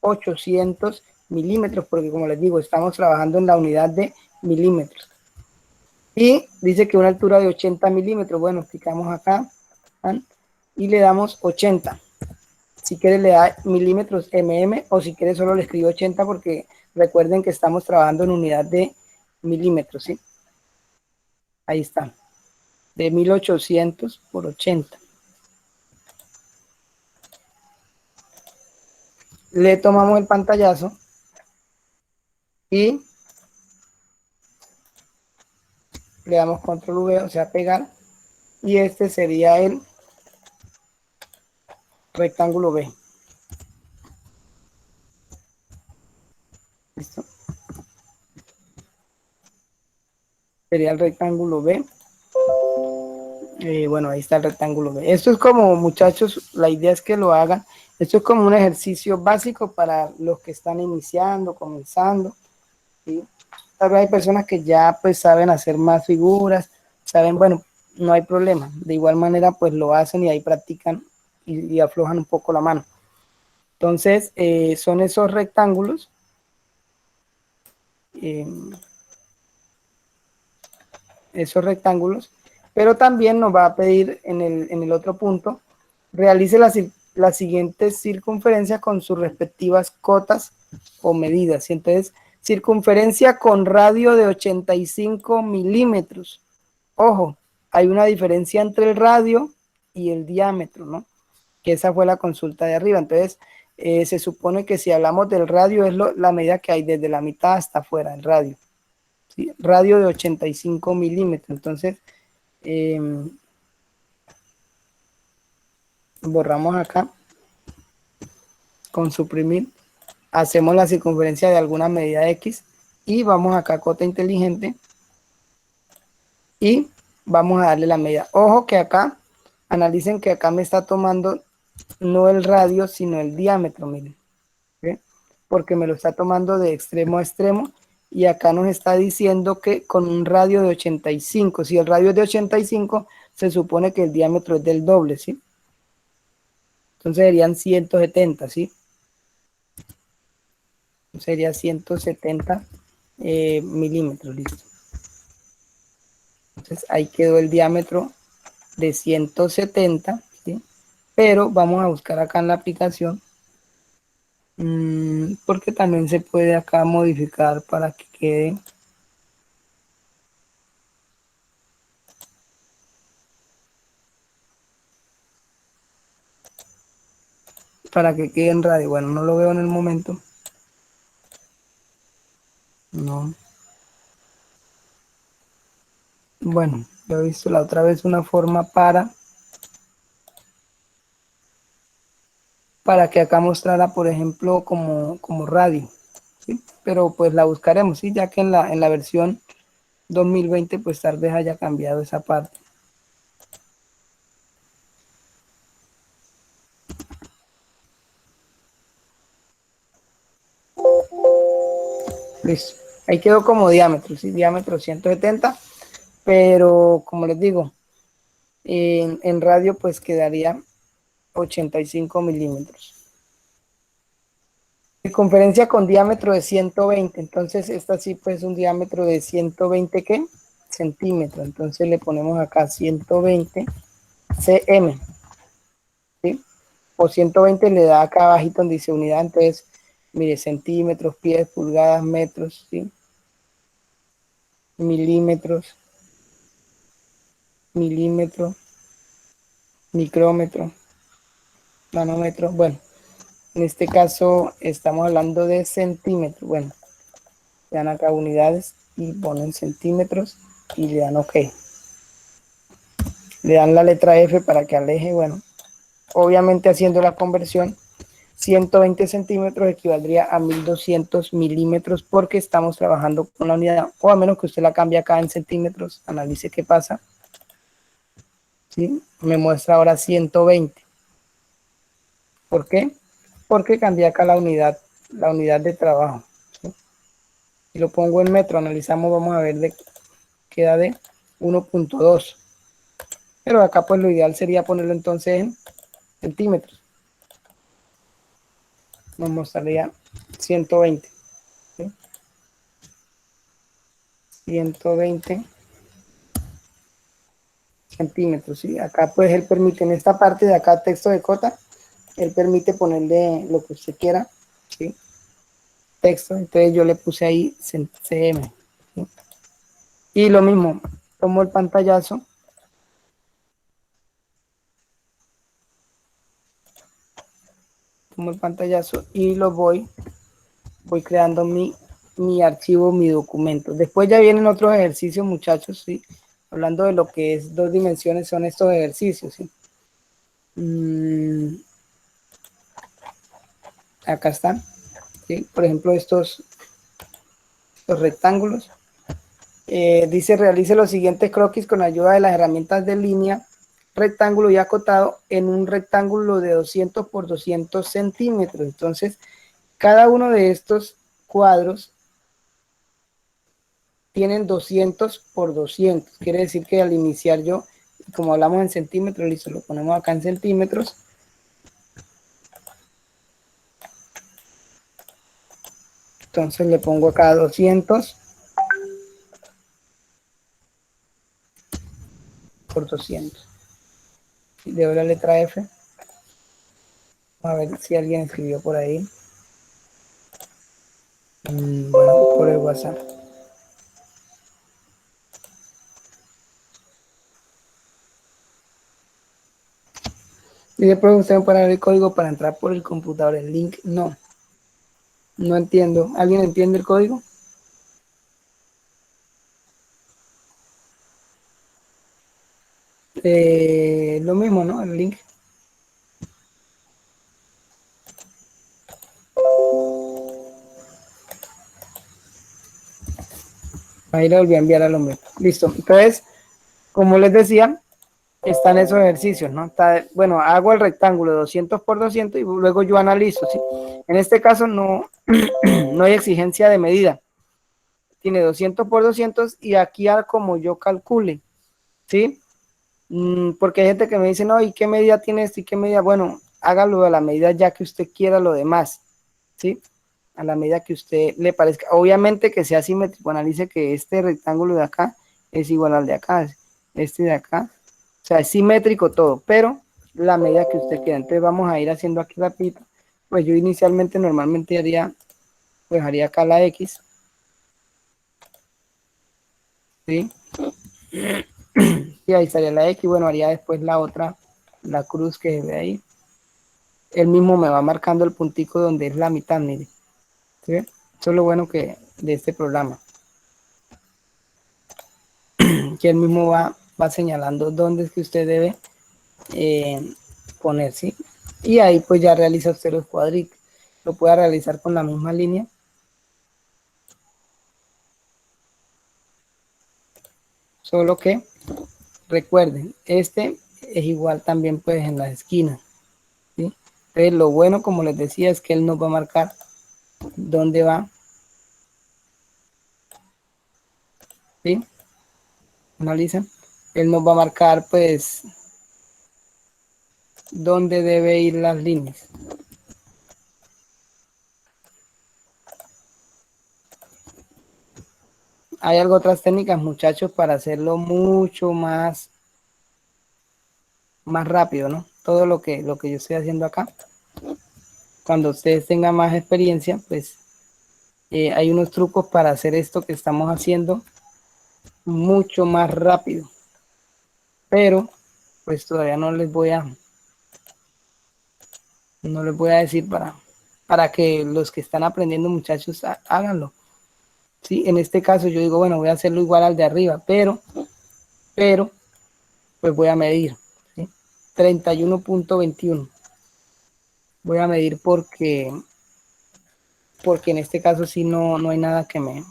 1800 milímetros, porque como les digo, estamos trabajando en la unidad de milímetros. Y dice que una altura de 80 milímetros. Bueno, picamos acá y le damos 80. Si quiere le da milímetros o si quiere solo le escribo 80 porque recuerden que estamos trabajando en unidad de milímetros, ¿sí? Ahí está. De 1800 por 80. Le tomamos el pantallazo y le damos control V, o sea, pegar. Y este sería el rectángulo B. ¿Listo? Sería el rectángulo B. Bueno, ahí está el rectángulo B. Esto es como, muchachos, la idea es que lo hagan. Esto es como un ejercicio básico para los que están iniciando, comenzando, ¿sí? Tal vez hay personas que ya pues saben hacer más figuras, saben, bueno, no hay problema. De igual manera pues lo hacen y ahí practican y aflojan un poco la mano. Entonces son esos rectángulos. Esos rectángulos, pero también nos va a pedir en el otro punto, realice las siguientes circunferencias con sus respectivas cotas o medidas. Y entonces, circunferencia con radio de 85 milímetros. Ojo, hay una diferencia entre el radio y el diámetro, ¿no? Que esa fue la consulta de arriba. Entonces, se supone que si hablamos del radio es la medida que hay desde la mitad hasta afuera, el radio. ¿Sí? Radio de 85 milímetros. Entonces, borramos acá con suprimir, hacemos la circunferencia de alguna medida X y vamos acá a cota inteligente y vamos a darle la medida. Ojo que acá, analicen que acá me está tomando no el radio, sino el diámetro, miren, ¿sí? Porque me lo está tomando de extremo a extremo y acá nos está diciendo que con un radio de 85, si el radio es de 85, se supone que el diámetro es del doble, ¿sí? Entonces serían 170, ¿sí? Sería 170 milímetros, listo. Entonces ahí quedó el diámetro de 170, ¿sí? Pero vamos a buscar acá en la aplicación, porque también se puede acá modificar para que quede en radio. Bueno, no lo veo en el momento. No. Bueno, yo he visto la otra vez una forma para que acá mostrara, por ejemplo, como radio, ¿sí? Pero pues la buscaremos, ¿sí? Ya que en la versión 2020 pues tal vez haya cambiado esa parte. Listo. Ahí quedó como diámetro, ¿sí? Diámetro 170, pero como les digo, en radio pues quedaría 85 milímetros. Circunferencia con diámetro de 120, entonces esta sí pues un diámetro de 120 ¿qué? Centímetros. Entonces le ponemos acá 120 cm, ¿sí? O 120 le da acá abajito donde dice unidad, entonces mire, centímetros, pies, pulgadas, metros, ¿sí? Milímetros, milímetro, micrómetro, nanómetro. Bueno, en este caso estamos hablando de centímetros. Bueno, le dan acá unidades y ponen centímetros y le dan OK. Le dan la letra F para que aleje. Bueno, obviamente haciendo la conversión, 120 centímetros equivaldría a 1200 milímetros porque estamos trabajando con la unidad, o a menos que usted la cambie acá en centímetros. Analice qué pasa. ¿Sí? Me muestra ahora 120. ¿Por qué? Porque cambié acá la unidad de trabajo, ¿sí? Si lo pongo en metro, analizamos, vamos a ver queda de 1.2. Pero acá pues lo ideal sería ponerlo entonces en centímetros. nos mostraría 120. ¿sí? 120 centímetros. ¿sí? Acá pues él permite, en esta parte de acá, texto de cota, él permite ponerle lo que usted quiera. ¿sí? Texto, entonces yo le puse ahí cm. ¿sí? Y lo mismo, tomo el pantallazo. Tomo el pantallazo y lo voy creando mi archivo, mi documento. Después ya vienen otros ejercicios, muchachos, ¿sí? Hablando de lo que es 2 dimensiones, son estos ejercicios, ¿sí? Acá están, ¿sí? Por ejemplo, estos rectángulos. Dice, realice los siguientes croquis con ayuda de las herramientas de línea, rectángulo y acotado en un rectángulo de 200 por 200 centímetros. Entonces, cada uno de estos cuadros tienen 200 por 200. Quiere decir que al iniciar yo, como hablamos en centímetros, listo, lo ponemos acá en centímetros. Entonces le pongo acá 200 por 200. Le doy la letra F. A ver si alguien escribió por ahí. Bueno, por el WhatsApp. Y después usted me pone el código para entrar por el computador. El link, no. No entiendo. ¿Alguien entiende el código? Lo mismo, ¿no? El link. Ahí le volví a enviar al hombre. Listo. Entonces, como les decía, están esos ejercicios, ¿no? Bueno, hago el rectángulo de 200 por 200 y luego yo analizo, ¿sí? En este caso no, no hay exigencia de medida. Tiene 200 por 200 y aquí como yo calcule, ¿sí? Porque hay gente que me dice, no, ¿y qué medida tiene esto y qué medida? Bueno, hágalo a la medida ya que usted quiera lo demás, ¿sí? A la medida que usted le parezca. Obviamente que sea simétrico, analice que este rectángulo de acá es igual al de acá, este de acá. O sea, es simétrico todo, pero la medida que usted quiera. Entonces vamos a ir haciendo aquí rapidito. Pues yo inicialmente normalmente haría, pues haría acá la X, ¿sí? Y ahí estaría la X, bueno, haría después la otra, la cruz que se ve ahí. Él mismo me va marcando el puntico donde es la mitad, mire. ¿Sí? Eso es lo bueno que de este programa. Que él mismo va señalando dónde es que usted debe poner, ¿sí? Y ahí pues ya realiza usted los cuadritos. Lo puede realizar con la misma línea. Solo que recuerden, este es igual también pues en las esquinas, ¿sí? Entonces lo bueno, como les decía, es que él nos va a marcar dónde va, ¿sí? Analizan. Él nos va a marcar pues dónde debe ir las líneas. Hay algo otras técnicas, muchachos, para hacerlo mucho más rápido, ¿no? Todo lo que yo estoy haciendo acá. Cuando ustedes tengan más experiencia, pues hay unos trucos para hacer esto que estamos haciendo mucho más rápido. Pero, pues todavía no les voy a decir para que los que están aprendiendo, muchachos, háganlo. Sí, en este caso yo digo, bueno, voy a hacerlo igual al de arriba, pero, pues voy a medir, ¿sí? 31.21. Voy a medir porque en este caso sí no hay nada que me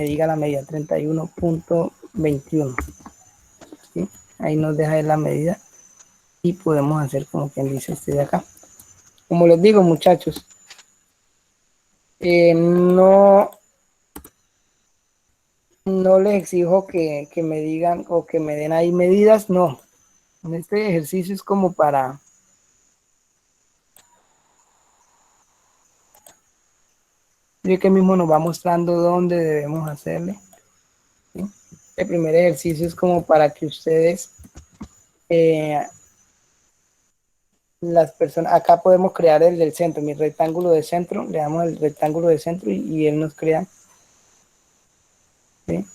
diga la medida, 31.21. ¿sí? Ahí nos deja la medida y podemos hacer como quien dice este de acá. Como les digo, muchachos, no les exijo que me digan o que me den ahí medidas, no. En este ejercicio es como para Y que mismo nos va mostrando dónde debemos hacerle, ¿sí? El primer ejercicio es como para que ustedes, las personas, acá podemos crear el del centro, mi rectángulo de centro, le damos el rectángulo de centro y él nos crea, ¿sí?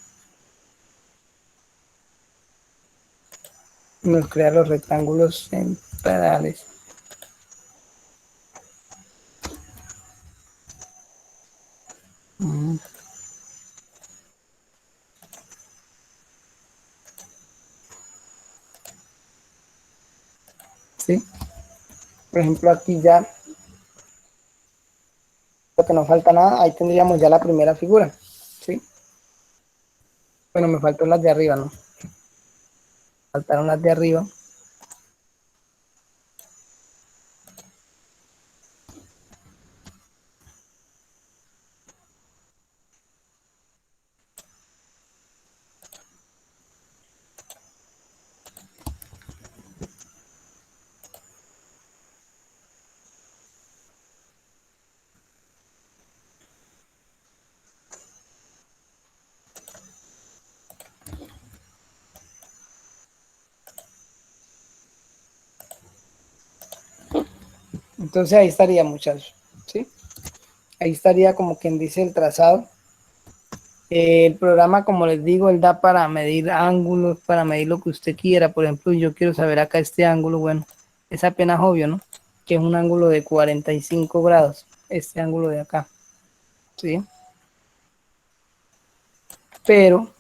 Nos crea los rectángulos centrales. ¿Sí? Por ejemplo, aquí ya, lo que no falta nada, ahí tendríamos ya la primera figura, ¿sí? Bueno, me faltó las de arriba, ¿no? Faltaron las de arriba. Entonces ahí estaría, muchachos, ¿sí? Ahí estaría como quien dice el trazado. El programa, como les digo, él da para medir ángulos, para medir lo que usted quiera. Por ejemplo, yo quiero saber acá este ángulo, bueno, es apenas obvio, ¿no? Que es un ángulo de 45 grados, este ángulo de acá, ¿sí? Pero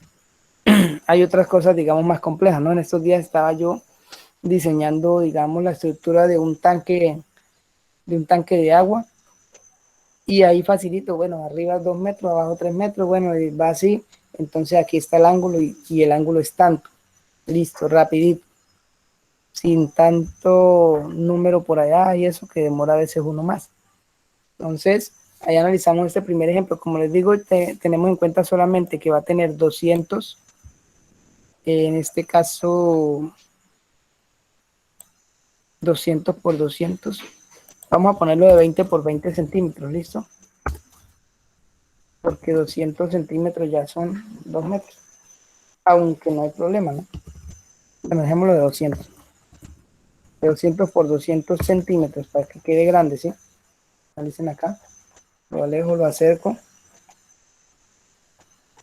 hay otras cosas, digamos, más complejas, ¿no? En estos días estaba yo diseñando, digamos, la estructura de un tanque de agua. Y ahí facilito, bueno, arriba 2 metros, abajo 3 metros, bueno, y va así. Entonces aquí está el ángulo y el ángulo es tanto. Listo, rapidito. Sin tanto número por allá y eso que demora a veces uno más. Entonces, ahí analizamos este primer ejemplo. Como les digo, tenemos en cuenta solamente que va a tener 200, en este caso 200 por 200. Vamos a ponerlo de 20 por 20 centímetros, ¿listo? Porque 200 centímetros ya son 2 metros. Aunque no hay problema, ¿no? Bueno, dejémoslo de 200. De 200 por 200 centímetros para que quede grande, ¿sí? Analicen acá. Lo alejo, lo acerco.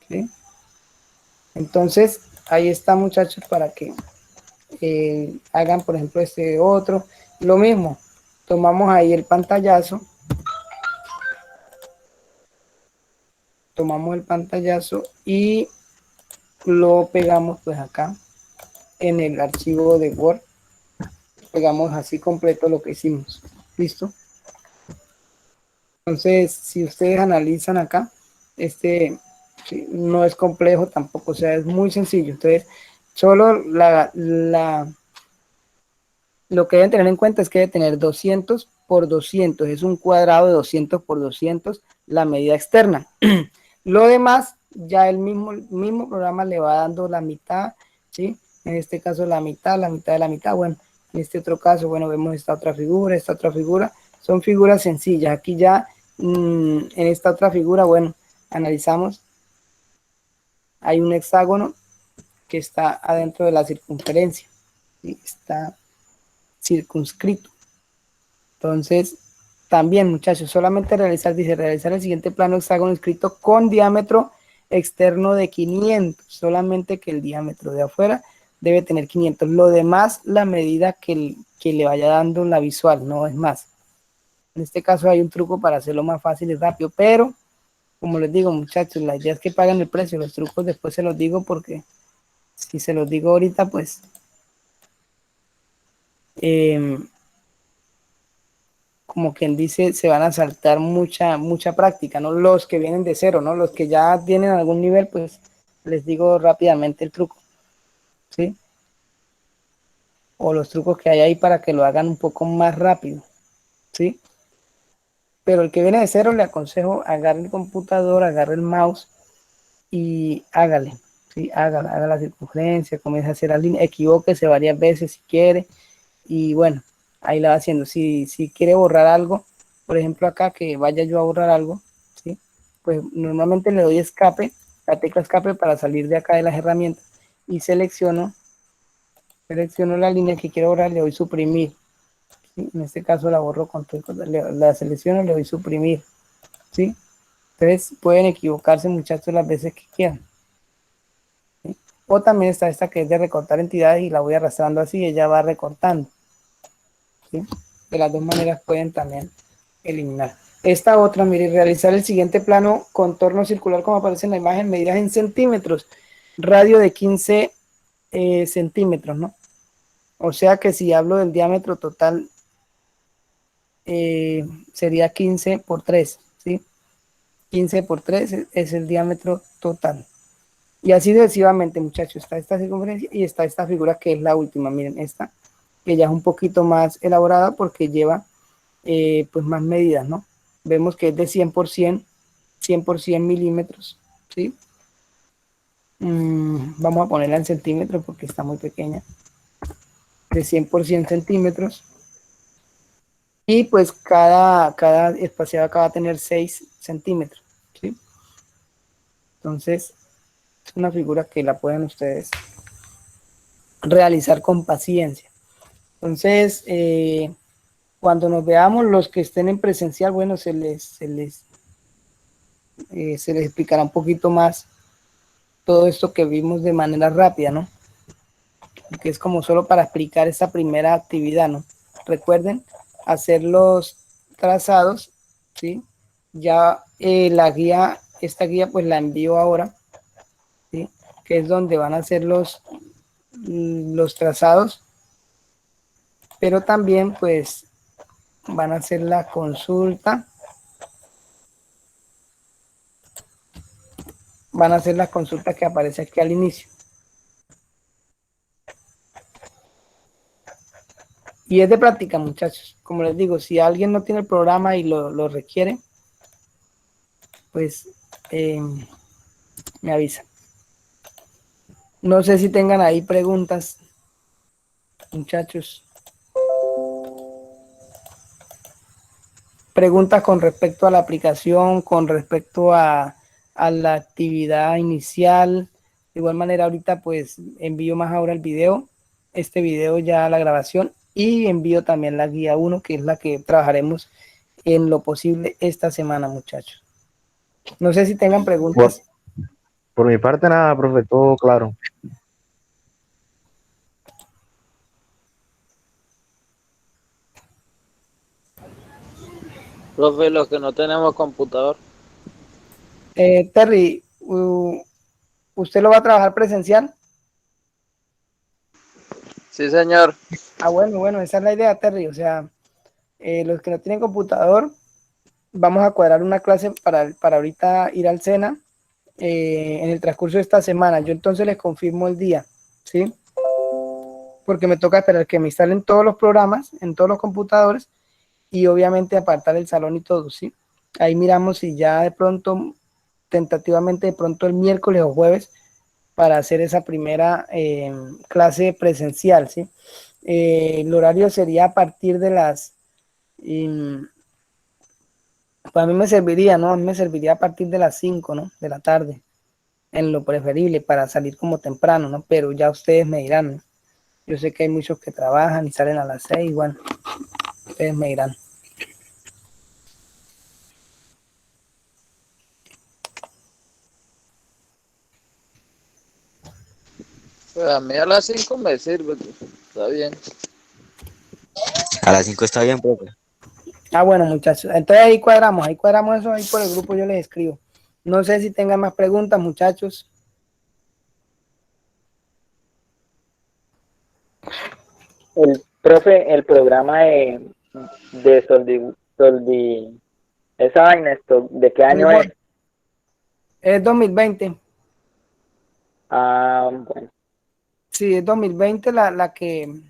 ¿Sí? Entonces, ahí está, muchachos, para que hagan, por ejemplo, este otro. Lo mismo, tomamos ahí el pantallazo. Tomamos el pantallazo y lo pegamos pues acá en el archivo de Word. Pegamos así completo lo que hicimos. ¿Listo? Entonces, si ustedes analizan acá, sí, no es complejo tampoco, o sea, es muy sencillo. Entonces, solo lo que deben tener en cuenta es que debe tener 200 por 200, es un cuadrado de 200 por 200, la medida externa. Lo demás, ya el mismo programa le va dando la mitad, ¿sí? En este caso la mitad de la mitad, bueno, en este otro caso, bueno, vemos esta otra figura, son figuras sencillas. Aquí ya, en esta otra figura, bueno, analizamos, hay un hexágono que está adentro de la circunferencia, ¿sí? Está circunscrito. Entonces, también, muchachos, solamente realizar el siguiente plano hexágono escrito con diámetro externo de 500, solamente que el diámetro de afuera debe tener 500. Lo demás, la medida que le vaya dando la visual, no es más. En este caso hay un truco para hacerlo más fácil y rápido, pero como les digo, muchachos, la idea es que paguen el precio. Los trucos después se los digo porque si se los digo ahorita, pues como quien dice, se van a saltar mucha práctica, ¿no? Los que vienen de cero, ¿no? Los que ya tienen algún nivel, pues les digo rápidamente el truco, ¿sí? O los trucos que hay ahí para que lo hagan un poco más rápido, ¿sí? Pero el que viene de cero le aconsejo agarre el computador, agarre el mouse y hágale, ¿sí? Haga la circunferencia, comience a hacer la línea, equivóquese varias veces si quiere y bueno, ahí la va haciendo. Si quiere borrar algo, por ejemplo acá que vaya yo a borrar algo, ¿sí? pues normalmente le doy escape, la tecla escape para salir de acá de las herramientas y selecciono la línea que quiero borrar, le doy suprimir. ¿Sí? En este caso la borro con todo, la selecciono, le doy suprimir. ¿Sí? Entonces pueden equivocarse muchachos las veces que quieran. ¿Sí? O también está esta que es de recortar entidades y la voy arrastrando así y ella va recortando. ¿Sí? De las dos maneras pueden también eliminar. Esta otra, mire, realizar el siguiente plano contorno circular como aparece en la imagen, medirás en centímetros, radio de 15 centímetros, ¿no? O sea que si hablo del diámetro total, sería 15 por 3, ¿sí? 15 por 3 es el diámetro total. Y así sucesivamente, muchachos. Está esta circunferencia y está esta figura que es la última. Miren, esta, que ya es un poquito más elaborada porque lleva pues más medidas, ¿no? Vemos que es de 100%, 100% milímetros, ¿sí? Vamos a ponerla en centímetros porque está muy pequeña. De 100% centímetros. Y pues cada espaciado acá va a tener 6 centímetros, ¿sí? Entonces, es una figura que la pueden ustedes realizar con paciencia. Entonces, cuando nos veamos los que estén en presencial, bueno, se les explicará un poquito más todo esto que vimos de manera rápida, ¿no? Que es como solo para explicar esta primera actividad, ¿no? Recuerden hacer los trazados, ¿sí? Ya la guía, esta guía pues la envío ahora, ¿sí? Que es donde van a hacer los trazados, pero también pues van a hacer la consulta, que aparece aquí al inicio. Y es de práctica, muchachos. Como les digo, si alguien no tiene el programa y lo requiere, pues me avisa. No sé si tengan ahí preguntas, muchachos. Preguntas con respecto a la aplicación, con respecto a la actividad inicial. De igual manera, ahorita pues envío más ahora el video, este video ya la grabación, y envío también la guía 1, que es la que trabajaremos en lo posible esta semana, muchachos. No sé si tengan Por, preguntas. por mi parte, nada, profe, todo claro. Profe, los que no tenemos computador. Terry, ¿usted lo va a trabajar presencial? Sí, señor. Bueno, esa es la idea, Terry. O sea, los que no tienen computador, vamos a cuadrar una clase para ahorita ir al SENA en el transcurso de esta semana. Yo entonces les confirmo el día, ¿sí? Porque me toca esperar que me instalen todos los programas en todos los computadores y obviamente apartar el salón y todo, ¿sí? Ahí miramos si ya de pronto, tentativamente de pronto el miércoles o jueves, para hacer esa primera clase presencial, ¿sí? El horario sería a partir de las... Pues a mí me serviría, ¿no? A mí me serviría a partir de las 5, ¿no? De la tarde, en lo preferible, para salir como temprano, ¿no? Pero ya ustedes me dirán, ¿no? Yo sé que hay muchos que trabajan y salen a las 6, bueno, ustedes me dirán. Pues a mí a las 5 me sirve. Está bien. A las 5 está bien, profe. Bueno, muchachos, entonces ahí cuadramos eso, ahí por el grupo yo les escribo. No sé si tengan más preguntas, muchachos. Profe, el programa de esa vaina, ¿de qué año es? Es 2020. Bueno. Sí, es 2020 la que